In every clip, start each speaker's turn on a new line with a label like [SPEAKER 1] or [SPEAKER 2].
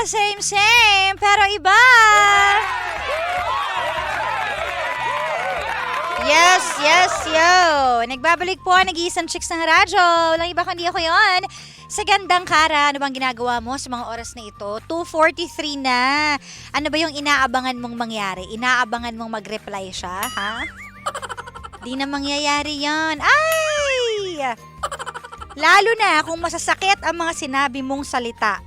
[SPEAKER 1] same, pero iba! Yes, yo! Nagbabalik po ang nag-iisang chicks ng radyo. Walang iba kundi ako yon. Sa gandang Kara, ano bang ginagawa mo sa mga oras na ito? 2:43 na. Ano ba yung inaabangan mong mangyari? Inaabangan mong mag-reply siya, ha? Di na mangyayari yan. Ay! Lalo na kung masasakit ang mga sinabi mong salita.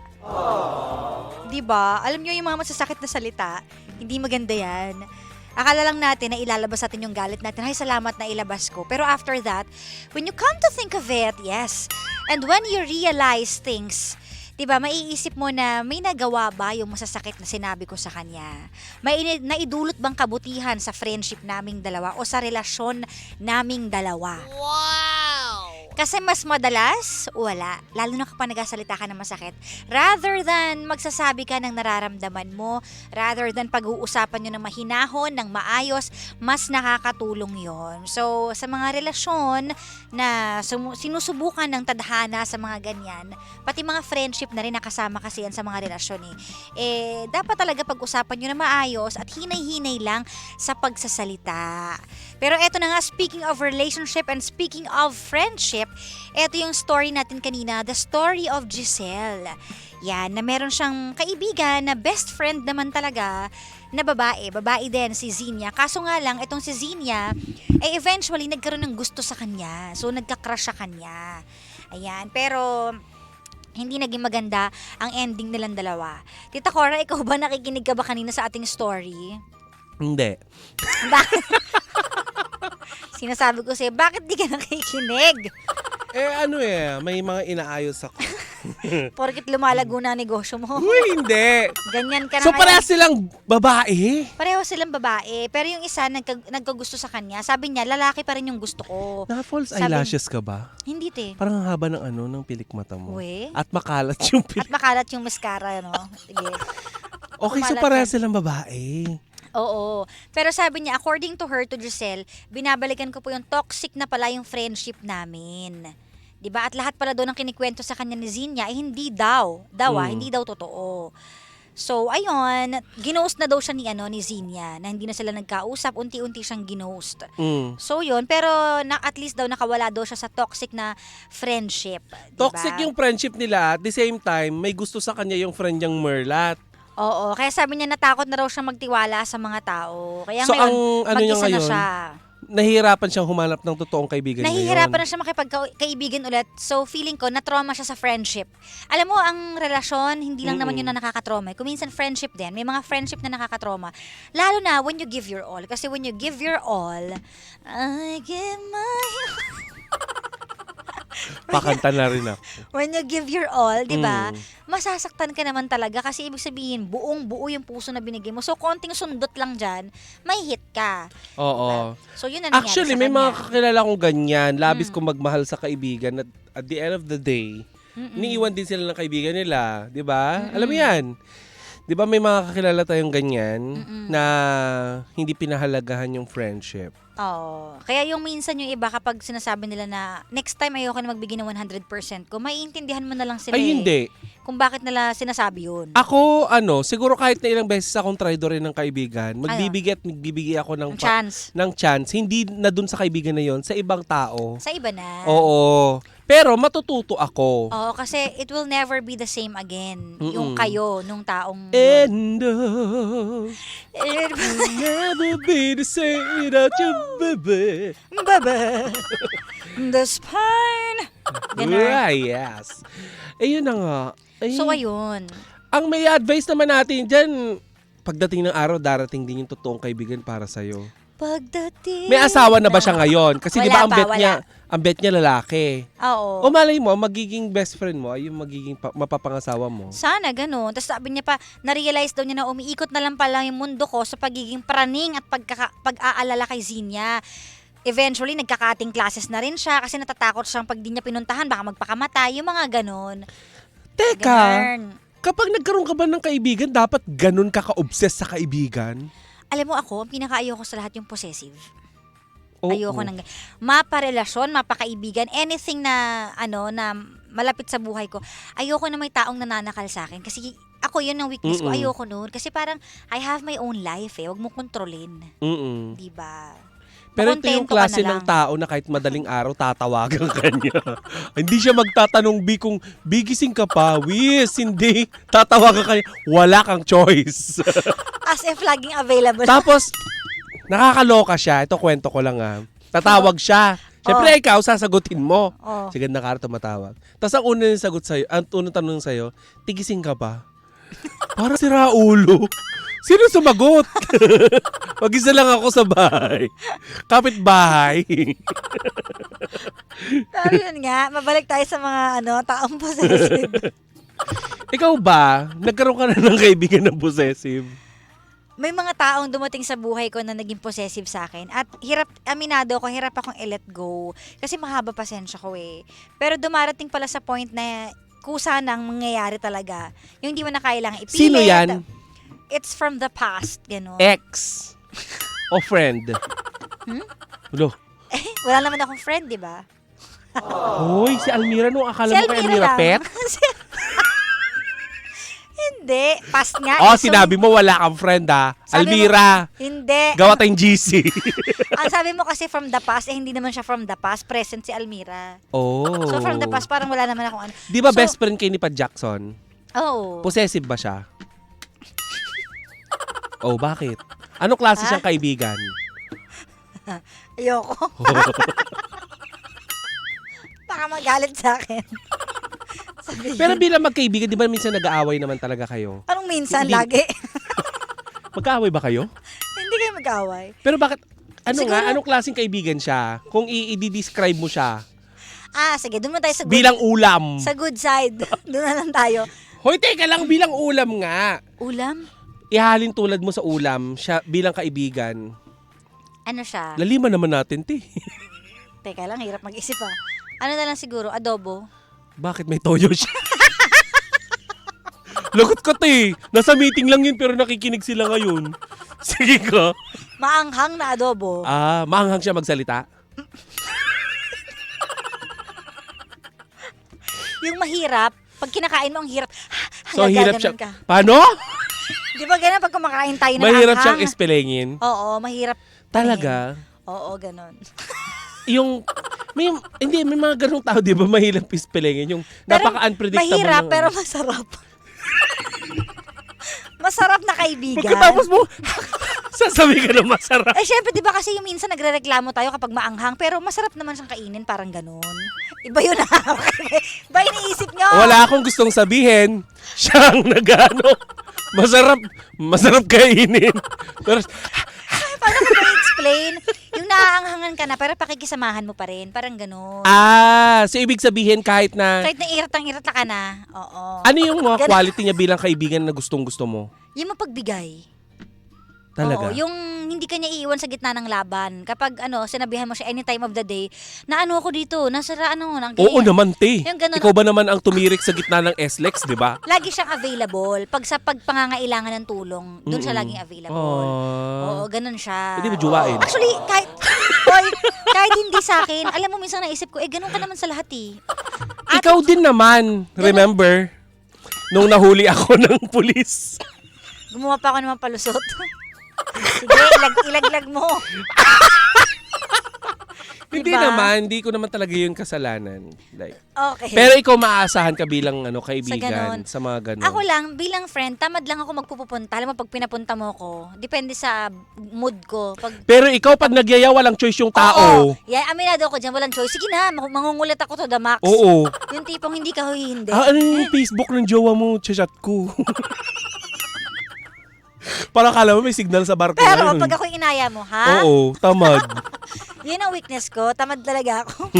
[SPEAKER 1] Diba? Alam nyo yung mga masasakit na salita, hindi maganda yan. Akala lang natin na ilalabas natin yung galit natin. Ay, salamat na ilabas ko. Pero after that, when you come to think of it, yes. And when you realize things, diba, maiisip mo na may nagawa ba yung masasakit na sinabi ko sa kanya? May naidulot bang kabutihan sa friendship naming dalawa o sa relasyon naming dalawa? Wow! Kasi mas madalas, wala. Lalo na kapag nagsasalita ka ng masakit. Rather than magsasabi ka ng nararamdaman mo, rather than pag-uusapan nyo ng mahinahon, ng maayos, mas nakakatulong yon. So, sa mga relasyon na sinusubukan ng tadhana sa mga ganyan, pati mga friendship na rin nakasama kasi yan sa mga relasyon dapat talaga pag-usapan nyo na maayos at hinay-hinay lang sa pagsasalita. Pero eto na nga, speaking of relationship and speaking of friendship, eto yung story natin kanina, the story of Giselle. Yan, na meron siyang kaibigan na best friend naman talaga na babae din, si Zinia. Kaso nga lang, itong si Zinia, eventually nagkaroon ng gusto sa kanya. So, nagka-crush sa kanya. Ayan, pero hindi naging maganda ang ending nilang dalawa. Tita Cora, ikaw ba nakikinig ka ba kanina sa ating story?
[SPEAKER 2] Hindi.
[SPEAKER 1] Bakit? Sinasabi ko sa'yo, bakit di ka nakikinig?
[SPEAKER 2] May mga inaayos ako.
[SPEAKER 1] Porkit lumalago na ang negosyo mo.
[SPEAKER 2] Uy, hindi.
[SPEAKER 1] Ganyan ka na
[SPEAKER 2] So,
[SPEAKER 1] ngayon.
[SPEAKER 2] parehas silang babae?
[SPEAKER 1] Pareho silang babae. Pero yung isa, nagkagusto sa kanya. Sabi niya, lalaki pa rin yung gusto ko.
[SPEAKER 2] Naka-false
[SPEAKER 1] Sabi-
[SPEAKER 2] eyelashes ka ba?
[SPEAKER 1] Hindi, te.
[SPEAKER 2] Parang ang haba ng pilik mata mo.
[SPEAKER 1] Uwe.
[SPEAKER 2] At makalat yung
[SPEAKER 1] At
[SPEAKER 2] pilik.
[SPEAKER 1] makalat yung mascara, no? Sige.
[SPEAKER 2] Okay, so
[SPEAKER 1] kumalat
[SPEAKER 2] parehas
[SPEAKER 1] yan.
[SPEAKER 2] silang babae.
[SPEAKER 1] Oo. Pero sabi niya, according to her, to Giselle, binabalikan ko po yung toxic na pala yung friendship namin. 'Di ba? At lahat pala doon ang kinikwento sa kanya ni Zinia, hindi daw. Hindi daw totoo. So, ayun, ginost na daw siya ni Zinia, na hindi na sila nagkausap, unti-unti siyang ginost. So, yun, pero at least daw nakawala daw siya sa toxic na friendship. Diba?
[SPEAKER 2] Toxic yung friendship nila. At the same time, may gusto sa kanya yung friend niyang Merlat.
[SPEAKER 1] Oo, kaya sabi niya natakot na raw siya magtiwala sa mga tao. Kaya
[SPEAKER 2] So,
[SPEAKER 1] ngayon,
[SPEAKER 2] ang ano niya
[SPEAKER 1] mag-isa na
[SPEAKER 2] ngayon,
[SPEAKER 1] siya.
[SPEAKER 2] Nahihirapan siyang humanap ng totoong kaibigan
[SPEAKER 1] Nahihirapan
[SPEAKER 2] ngayon.
[SPEAKER 1] na siya makipagkaibigan ulit. So, feeling ko, na-trauma siya sa friendship. Alam mo, ang relasyon, hindi lang naman yun na nakakatrauma. Kung minsan friendship din, may mga friendship na nakakatrauma. Lalo na when you give your all. Kasi when you give your all, I give my
[SPEAKER 2] Pakanta na rin ako.
[SPEAKER 1] when you give your all, di ba? Masasaktan ka naman talaga kasi ibig sabihin, buong-buo yung puso na binigay mo. So, konting sundot lang dyan, may hit ka.
[SPEAKER 2] Oo.
[SPEAKER 1] So, yun na nangyari
[SPEAKER 2] Actually,
[SPEAKER 1] sa
[SPEAKER 2] may mga
[SPEAKER 1] kanya.
[SPEAKER 2] kakilala kong ganyan. Labis kong magmahal sa kaibigan. At the end of the day, iniiwan din sila ng kaibigan nila. Di ba? Alam mo yan. Di ba may mga kakilala tayong ganyan na hindi pinahalagahan yung friendship?
[SPEAKER 1] Oo. Kaya yung minsan yung iba kapag sinasabi nila na next time ayoko na magbigay ng 100% ko, maiintindihan mo na lang sila
[SPEAKER 2] Ay, hindi.
[SPEAKER 1] kung bakit nila sinasabi yun.
[SPEAKER 2] Ako, siguro kahit na ilang beses akong traitor rin ng kaibigan, magbibigay ako ng
[SPEAKER 1] Ang chance.
[SPEAKER 2] hindi na dun sa kaibigan na yon, sa ibang tao.
[SPEAKER 1] Sa iba na.
[SPEAKER 2] Oo. Pero matututo ako.
[SPEAKER 1] Oo, kasi it will never be the same again. Yung kayo, nung taong
[SPEAKER 2] And will never be the same without you, baby.
[SPEAKER 1] Baba. The spine. Ganun.
[SPEAKER 2] Ay, yes. Yun na nga. Ay,
[SPEAKER 1] So, ayun.
[SPEAKER 2] ang may advice naman natin dyan, pagdating ng araw, darating din yung totoong kaibigan para sa'yo.
[SPEAKER 1] Pagdating
[SPEAKER 2] May asawa na ba siya ngayon? Kasi di ba ang
[SPEAKER 1] Wala
[SPEAKER 2] bet
[SPEAKER 1] pa,
[SPEAKER 2] niya, ang bet niya lalaki.
[SPEAKER 1] Oo.
[SPEAKER 2] O malay mo, magiging best friend mo ay yung magiging mapapangasawa mo.
[SPEAKER 1] Sana ganun. Tapos sabi niya pa, na-realize daw niya na umiikot na lang pala yung mundo ko sa pagiging praning at pag-aalala kay Zinia. Eventually, nagkakating classes na rin siya kasi natatakot siyang pag di niya pinuntahan, baka magpakamatay, yung mga ganun.
[SPEAKER 2] Teka,
[SPEAKER 1] Ganun.
[SPEAKER 2] kapag nagkaroon ka ba ng kaibigan, dapat ganun ka ka-obsess sa kaibigan?
[SPEAKER 1] Alam mo ako, ang pinaka-ayoko sa lahat yung possessive.
[SPEAKER 2] Oo.
[SPEAKER 1] Ayoko ng maparelasyon, mapakaibigan, anything na na malapit sa buhay ko. Ayoko na may taong nananakal sa akin kasi ako yun ang weakness ko.
[SPEAKER 2] Mm-mm.
[SPEAKER 1] Ayoko nun. Kasi parang, I have my own life eh. Huwag mo kontrolin.
[SPEAKER 2] Mm-mm.
[SPEAKER 1] Diba?
[SPEAKER 2] Pero ito yung
[SPEAKER 1] Makontento ka
[SPEAKER 2] klase
[SPEAKER 1] na
[SPEAKER 2] ng
[SPEAKER 1] lang.
[SPEAKER 2] tao na kahit madaling araw tatawagan ka niya. Hindi siya magtatanong, B, kung bigising ka pa. Wis, hindi. Tatawagan ka niya. Wala kang choice.
[SPEAKER 1] As if laging available.
[SPEAKER 2] Tapos, nakakaloka siya. Ito kwento ko lang Tatawag siya. Siyempre, ikaw, sasagutin mo.
[SPEAKER 1] Oh.
[SPEAKER 2] Sige, nakara tumatawag. Tapos ang unang sagot sa'yo, ang unang tanong sa'yo, tigising ka ba? Para si Raulo. Sino sumagot? Mag-isa lang ako sa bahay. Kapit-bahay.
[SPEAKER 1] Pero yun nga, mabalik tayo sa mga taong possessive.
[SPEAKER 2] Ikaw ba, nagkaroon ka na ng kaibigan na possessive?
[SPEAKER 1] May mga taong dumating sa buhay ko na naging possessive sa akin. At aminado ko, hirap akong i-let go. Kasi mahaba pasensya ko eh. Pero dumarating pala sa point na kusa nang mangyayari talaga. Yung hindi mo na kailangan ipilit.
[SPEAKER 2] Sino yan?
[SPEAKER 1] It's from the past, gano'n.
[SPEAKER 2] Ex? O friend? Ulo.
[SPEAKER 1] Wala naman akong friend, di ba?
[SPEAKER 2] Hoy, si Almira nung akala mo kay Almira
[SPEAKER 1] lang.
[SPEAKER 2] pet?
[SPEAKER 1] Hindi. Past nga.
[SPEAKER 2] Oh,
[SPEAKER 1] So,
[SPEAKER 2] sinabi mo wala kang friend
[SPEAKER 1] sabi
[SPEAKER 2] Almira,
[SPEAKER 1] Hindi.
[SPEAKER 2] gawa tayong GC.
[SPEAKER 1] Ang sabi mo kasi from the past, hindi naman siya from the past. Present si Almira.
[SPEAKER 2] Oh.
[SPEAKER 1] So from the past, parang wala naman akong ano.
[SPEAKER 2] Di ba
[SPEAKER 1] So,
[SPEAKER 2] best friend kayo ni Pa Jackson?
[SPEAKER 1] Oo.
[SPEAKER 2] Possessive ba siya? Oh, bakit? Anong klase siyang kaibigan?
[SPEAKER 1] Ayoko. Baka magalit sa akin. Sabihin.
[SPEAKER 2] Pero bilang magkaibigan, di ba minsan nag-aaway naman talaga kayo?
[SPEAKER 1] Anong minsan,
[SPEAKER 2] Hindi-
[SPEAKER 1] lagi?
[SPEAKER 2] Magkaaway ba kayo?
[SPEAKER 1] Hindi kayo mag-away.
[SPEAKER 2] Pero bakit,
[SPEAKER 1] Siguro-
[SPEAKER 2] anong klaseng kaibigan siya? Kung i-describe mo siya,
[SPEAKER 1] Sige, doon mo tayo sa good,
[SPEAKER 2] bilang ulam.
[SPEAKER 1] sa good side. Doon na lang tayo.
[SPEAKER 2] Hoy, teka lang, bilang ulam nga.
[SPEAKER 1] Ulam?
[SPEAKER 2] Ihalin tulad mo sa ulam, siya bilang kaibigan.
[SPEAKER 1] Ano siya?
[SPEAKER 2] Laliman naman natin, te.
[SPEAKER 1] Teka lang, hirap mag-isip Ano na lang siguro? Adobo?
[SPEAKER 2] Bakit may toyo siya? Lagot ka, te. Nasa meeting lang yun pero nakikinig sila ngayon. Sige ka.
[SPEAKER 1] Maanghang na adobo.
[SPEAKER 2] Maanghang siya magsalita.
[SPEAKER 1] Yung mahirap, pag kinakain mo ang hirap,
[SPEAKER 2] So, hirap siya.
[SPEAKER 1] gaganon ka.
[SPEAKER 2] Paano?
[SPEAKER 1] Di ba ganun pag kumakain tayo ng
[SPEAKER 2] Mahirap
[SPEAKER 1] anghang?
[SPEAKER 2] siyang ispelengin.
[SPEAKER 1] Oo, mahirap.
[SPEAKER 2] Talaga?
[SPEAKER 1] Oo, ganun.
[SPEAKER 2] Yung, may mga ganung tao, di ba, mahirap ispelengin. Yung
[SPEAKER 1] Pero
[SPEAKER 2] napaka-unpredictable.
[SPEAKER 1] mahirap,
[SPEAKER 2] ng-
[SPEAKER 1] pero masarap. Masarap na kaibigan.
[SPEAKER 2] Pagkatapos mo, sasabi ka na masarap.
[SPEAKER 1] Syempre, di ba kasi yung minsan nagre-reklamo tayo kapag maanghang, pero masarap naman siyang kainin, parang ganun. Iba yun Iba iniisip nyo.
[SPEAKER 2] Wala akong gustong sabihin. Siyang nagano. Masarap kainin. Pero,
[SPEAKER 1] Paano ko ba i-explain? Yung naaanghangan ka na, pero pakikisamahan mo pa rin. Parang ganun.
[SPEAKER 2] so ibig sabihin kahit na,
[SPEAKER 1] Kahit na iratang-irata ka na. Oo.
[SPEAKER 2] ano yung mga
[SPEAKER 1] Ganun.
[SPEAKER 2] quality niya bilang kaibigan na gustong-gusto mo?
[SPEAKER 1] Yung mapagbigay.
[SPEAKER 2] Talaga?
[SPEAKER 1] Oo, yung hindi ka niya iiwan sa gitna ng laban. Kapag sinabihan mo siya any time of the day, na ako dito, nang
[SPEAKER 2] Oo naman, te.
[SPEAKER 1] Yung ganun.
[SPEAKER 2] Ikaw ba naman ang tumirik sa gitna ng SLEX, di ba?
[SPEAKER 1] Lagi siyang available. Pag sa pagpangangailangan ng tulong, doon siya laging available. Oo, ganun siya.
[SPEAKER 2] Hindi mo juwain?
[SPEAKER 1] Oo. Actually, kahit hindi sa akin, alam mo, minsan naisip ko, ganun ka naman sa lahat eh.
[SPEAKER 2] Ikaw din naman, remember? Nung nahuli ako ng pulis.
[SPEAKER 1] Gumawa pa ako naman palusot. Sige, ilaglag mo.
[SPEAKER 2] Hindi
[SPEAKER 1] Diba?
[SPEAKER 2] naman, hindi ko naman talaga yung kasalanan. Like,
[SPEAKER 1] Okay.
[SPEAKER 2] pero ikaw maaasahan ka bilang kaibigan
[SPEAKER 1] ganon.
[SPEAKER 2] sa mga ganon.
[SPEAKER 1] Ako lang, bilang friend, tamad lang ako magpupunta. Alam mo, pag pinapunta mo ko, depende sa mood ko.
[SPEAKER 2] Pero ikaw, pag nagyaya, walang choice yung tao.
[SPEAKER 1] Oo. Yeah, aminado ako dyan, walang choice. Sige na, mangungulit ako to the max.
[SPEAKER 2] Oo.
[SPEAKER 1] Yung tipong hindi ka hindi.
[SPEAKER 2] Ano yung Facebook ng jowa mo? Chat ko. Parang kala mo may signal sa barko.
[SPEAKER 1] Pero
[SPEAKER 2] ngayon.
[SPEAKER 1] pag ako inaya mo, ha?
[SPEAKER 2] Oo, tamad.
[SPEAKER 1] Yun ang weakness ko. Tamad talaga ako.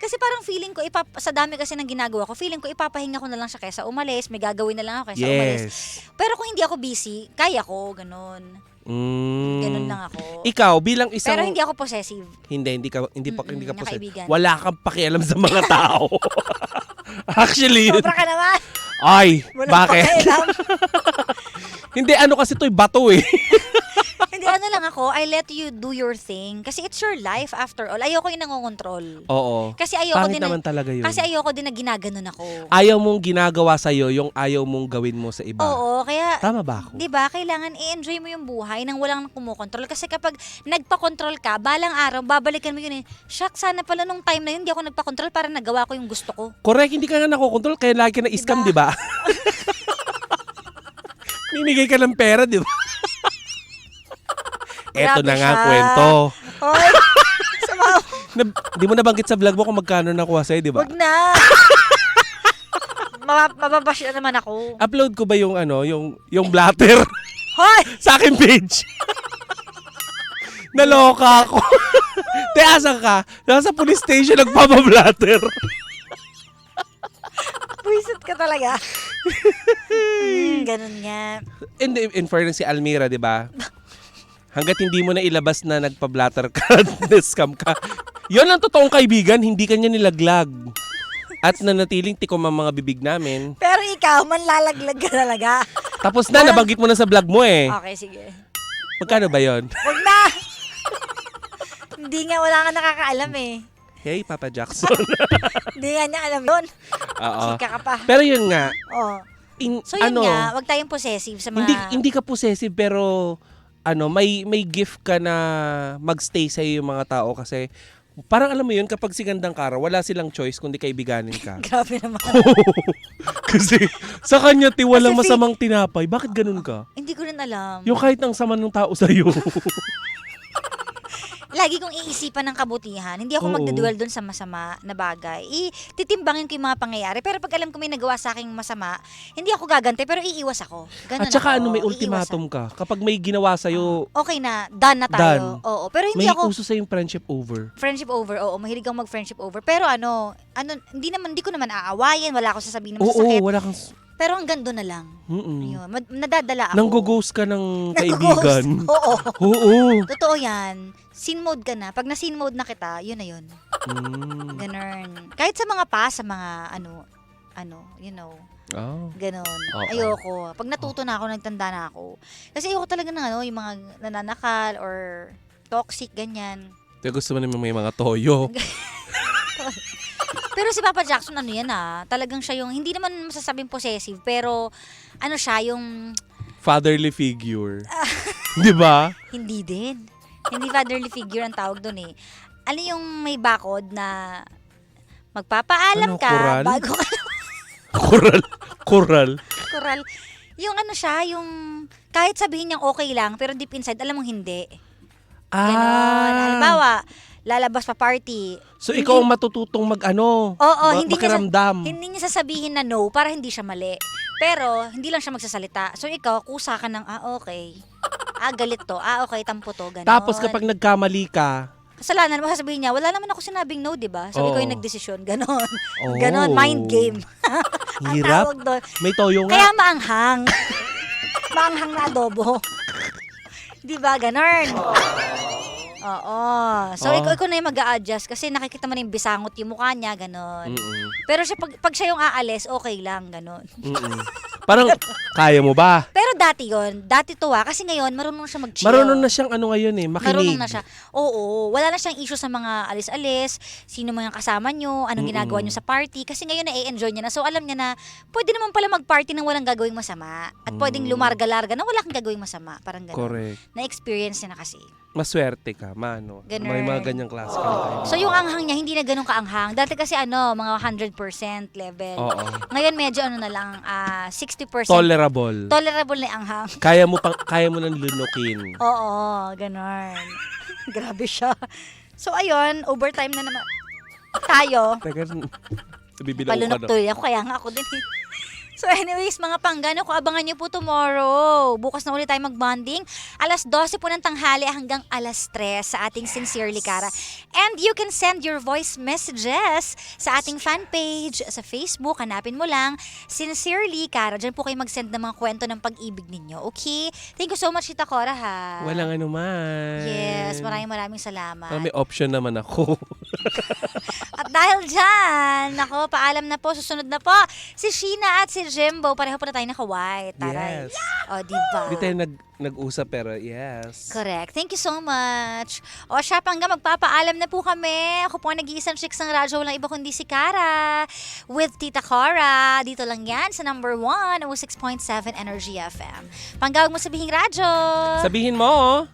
[SPEAKER 1] Kasi parang feeling ko, sa dami kasi ng ginagawa ko, feeling ko ipapahinga ko na lang siya kaysa umalis. May gagawin na lang ako kaysa umalis.
[SPEAKER 2] Yes.
[SPEAKER 1] Pero kung hindi ako busy, kaya ko, ganun. Ganun lang ako.
[SPEAKER 2] Ikaw, bilang isang...
[SPEAKER 1] Pero hindi ako possessive.
[SPEAKER 2] Hindi ka
[SPEAKER 1] na
[SPEAKER 2] possessive.
[SPEAKER 1] kaibigan.
[SPEAKER 2] Wala kang pakialam sa mga tao. Actually,
[SPEAKER 1] Sobra ka naman.
[SPEAKER 2] ay,
[SPEAKER 1] Walang
[SPEAKER 2] bakit?
[SPEAKER 1] pakialam.
[SPEAKER 2] Hindi, kasi to'y bato eh.
[SPEAKER 1] Hindi, ano lang ako, I let you do your thing. Kasi it's your life after all. Ayoko yung nangongontrol.
[SPEAKER 2] Oo.
[SPEAKER 1] Kasi ayoko
[SPEAKER 2] Pangit
[SPEAKER 1] din
[SPEAKER 2] naman talaga yun.
[SPEAKER 1] Kasi ayoko din na ginaganon ako.
[SPEAKER 2] Ayaw mong ginagawa sa'yo yung ayaw mong gawin mo sa iba.
[SPEAKER 1] Oo, kaya
[SPEAKER 2] Tama ba ako?
[SPEAKER 1] 'di ba, kailangan i-enjoy mo yung buhay nang walang kumukontrol kasi kapag nagpa-control ka, balang araw babalikan mo yun eh. Shucks, sana pala nung time na yun hindi ako nagpa-control para nagawa ko yung gusto ko.
[SPEAKER 2] Correct, hindi ka nga nakokontrol kaya lagi ka na-scam, di ba? Ninigay ka ng pera, di ba? Eto
[SPEAKER 1] Grabe
[SPEAKER 2] na nga
[SPEAKER 1] siya.
[SPEAKER 2] kwento.
[SPEAKER 1] Hoy, sama.
[SPEAKER 2] Di mo nabanggit sa vlog mo kung magkano nakuha sa'yo, di ba?
[SPEAKER 1] Wag na. Mababash na naman ako.
[SPEAKER 2] Upload ko ba yung yung blatter
[SPEAKER 1] Hoy!
[SPEAKER 2] sa aking page? Naloka ako. Te, asan ka? Nasa police station nagpapablatter.
[SPEAKER 1] Buisit ka talaga. Ganun nga.
[SPEAKER 2] In fairness si Almira, di ba? Hanggat hindi mo na ilabas na nagpa-blatter ka, scam ka. Yun ang totoong kaibigan, hindi kanya nilaglag. At nanatiling tikom ang mga bibig namin.
[SPEAKER 1] Pero ikaw, manlalaglag ka talaga.
[SPEAKER 2] Tapos na, nabanggit mo na sa vlog mo eh.
[SPEAKER 1] Okay, sige.
[SPEAKER 2] Magkano ba yon?
[SPEAKER 1] Wag na! Hindi nga, wala nga nakakaalam eh.
[SPEAKER 2] Hey, Papa Jackson.
[SPEAKER 1] Hindi nga niya alam yun.
[SPEAKER 2] Oo.
[SPEAKER 1] Chika ka pa.
[SPEAKER 2] Pero yun nga,
[SPEAKER 1] Oh. So yun
[SPEAKER 2] ano,
[SPEAKER 1] nga, wag tayong possessive sa mga...
[SPEAKER 2] hindi ka possessive pero may gift ka na magstay sa yung mga tao kasi parang alam mo yun, kapag sigandang ka, wala silang choice kundi kaibiganin ka.
[SPEAKER 1] Grabe naman.
[SPEAKER 2] Kasi sa kanya walang
[SPEAKER 1] Kasi
[SPEAKER 2] masamang tinapay. Bakit ganun ka?
[SPEAKER 1] Hindi ko rin alam.
[SPEAKER 2] Yung kahit ang sama ng tao sa'yo.
[SPEAKER 1] Lagi kong iisipan ng kabutihan. Hindi ako
[SPEAKER 2] Oo.
[SPEAKER 1] magdadual doon sa masama na bagay. Titimbangin ko yung mga pangyayari. Pero pag alam ko may nagawa sa aking masama, hindi ako gagante pero iiwas ako. Ganun
[SPEAKER 2] At saka
[SPEAKER 1] ako.
[SPEAKER 2] may ultimatum ka. Kapag may ginawa sa'yo,
[SPEAKER 1] Okay na, done na tayo.
[SPEAKER 2] Done.
[SPEAKER 1] Oo, pero hindi
[SPEAKER 2] may
[SPEAKER 1] ako
[SPEAKER 2] uso sa'yong friendship over.
[SPEAKER 1] friendship over. Oo, mahilig akong mag-friendship over. Pero hindi ko naman aawayin, wala ako sasabihin na
[SPEAKER 2] Oo,
[SPEAKER 1] masasakit.
[SPEAKER 2] wala kang...
[SPEAKER 1] Pero hanggang doon na lang.
[SPEAKER 2] Mm-mm.
[SPEAKER 1] Ayun, nadadala ako.
[SPEAKER 2] Nanggo-ghost ka ng
[SPEAKER 1] Nag-ghost.
[SPEAKER 2] kaibigan.
[SPEAKER 1] Oo.
[SPEAKER 2] Oo.
[SPEAKER 1] Totoo yan. Scene mode ka na. Pag na-scene mode na kita, yun na yun.
[SPEAKER 2] Mm.
[SPEAKER 1] Ganun. Kahit sa mga sa mga you know,
[SPEAKER 2] Oh.
[SPEAKER 1] ganun.
[SPEAKER 2] Oo.
[SPEAKER 1] Ayoko. Pag natuto na ako, nagtanda na ako. Kasi ayoko talaga ng yung mga nananakal or toxic, ganyan.
[SPEAKER 2] Kaya gusto mo naman may mga toyo.
[SPEAKER 1] Pero si Papa Jackson, yan talagang siya yung, hindi naman masasabing possessive, pero siya yung,
[SPEAKER 2] Fatherly figure. Di ba?
[SPEAKER 1] hindi din. Hindi fatherly figure ang tawag doon eh. Ano yung may bakod na magpapaalam
[SPEAKER 2] Ano,
[SPEAKER 1] ka
[SPEAKER 2] koral?
[SPEAKER 1] bago ka
[SPEAKER 2] Coral.
[SPEAKER 1] koral. Yung yung kahit sabihin niyang okay lang, pero deep inside, alam mong hindi. Ganon. Halimbawa, lalabas pa party.
[SPEAKER 2] So ikaw ang matututong
[SPEAKER 1] Oo, hindi
[SPEAKER 2] makiramdam.
[SPEAKER 1] Hindi niya sasabihin na no para hindi siya mali. Pero, hindi lang siya magsasalita. So, ikaw, kusa ka ng, okay. Galit to. Okay, tampo to. Ganon.
[SPEAKER 2] Tapos kapag nagkamali ka,
[SPEAKER 1] kasalanan mo, sasabihin niya, wala naman ako sinabing no, di ba? So,
[SPEAKER 2] Oo.
[SPEAKER 1] ikaw yung nagdesisyon. Ganon.
[SPEAKER 2] Oh.
[SPEAKER 1] Ganon, mind game. Ang
[SPEAKER 2] hirap.
[SPEAKER 1] tawag doon.
[SPEAKER 2] May toyo nga.
[SPEAKER 1] Kaya maanghang. Maanghang na adobo. Di ba? Ganon. Oo. So,
[SPEAKER 2] Oh.
[SPEAKER 1] ikaw na yung mag-a-adjust kasi nakikita mo na yung bisangot yung mukha niya, ganon.
[SPEAKER 2] Mm-mm.
[SPEAKER 1] Pero siya, pag siya yung aalis, okay lang, ganon.
[SPEAKER 2] Mm-mm. Parang, kaya mo ba?
[SPEAKER 1] Pero dati yon, dati to kasi ngayon, marunong siya mag-chill.
[SPEAKER 2] Marunong na siyang ngayon makinig.
[SPEAKER 1] Marunong na siya. Oo, wala na siyang issue sa mga alis-alis, sino mga kasama nyo, anong ginagawa nyo sa party. Kasi ngayon na-enjoy niya na. So alam niya na, pwede naman pala mag-party nang walang gagawing masama. At pwedeng lumarga-larga na wala kang gagawing masama. Parang gano'n.
[SPEAKER 2] Correct.
[SPEAKER 1] Na-experience niya na kasi.
[SPEAKER 2] Maswerte ka, mano.
[SPEAKER 1] Ganun.
[SPEAKER 2] May mga ganyang klase ka.
[SPEAKER 1] So yung anghang niya, hindi na ganun kaanghang. Dati kasi mga 100% level.
[SPEAKER 2] Oo.
[SPEAKER 1] Ngayon medyo na lang, 60%.
[SPEAKER 2] Tolerable.
[SPEAKER 1] Tolerable na yung anghang.
[SPEAKER 2] Kaya mo nang lunukin.
[SPEAKER 1] Oo, ganon. Grabe siya. So, ayun, overtime na naman tayo.
[SPEAKER 2] Teka, nabibilang ko
[SPEAKER 1] Palunok
[SPEAKER 2] na.
[SPEAKER 1] tuloy ako, kaya nga ako din. So anyways, mga panggano ko, abangan nyo po tomorrow. Bukas na ulit tayo mag-bonding. 12:00 po ng tanghali hanggang 3:00 sa ating Sincerely Cara. And you can send your voice messages sa ating fan page sa Facebook. Hanapin mo lang, Sincerely Cara. Diyan po kayo mag-send ng mga kwento ng pag-ibig ninyo. Okay? Thank you so much, Tita Cora, ha?
[SPEAKER 2] Walang anuman.
[SPEAKER 1] Yes, maraming salamat.
[SPEAKER 2] Parang may option naman ako.
[SPEAKER 1] At dahil dyan, paalam na po, susunod na po, si Sheena at si Jimbo, pareho pa na tayo naka-white. Taray.
[SPEAKER 2] Yes.
[SPEAKER 1] O, diba?
[SPEAKER 2] Hindi tayo nag-usap pero Yes.
[SPEAKER 1] Correct. Thank you so much. O siya, Pangga, magpapaalam na po kami. Ako po ang nag-iisang chicks ng radyo, walang iba kundi si Kara with Tita Cora. Dito lang yan sa number 1, 06.7 Energy FM. Pangga, huwag mo sabihin radyo.
[SPEAKER 2] Sabihin mo,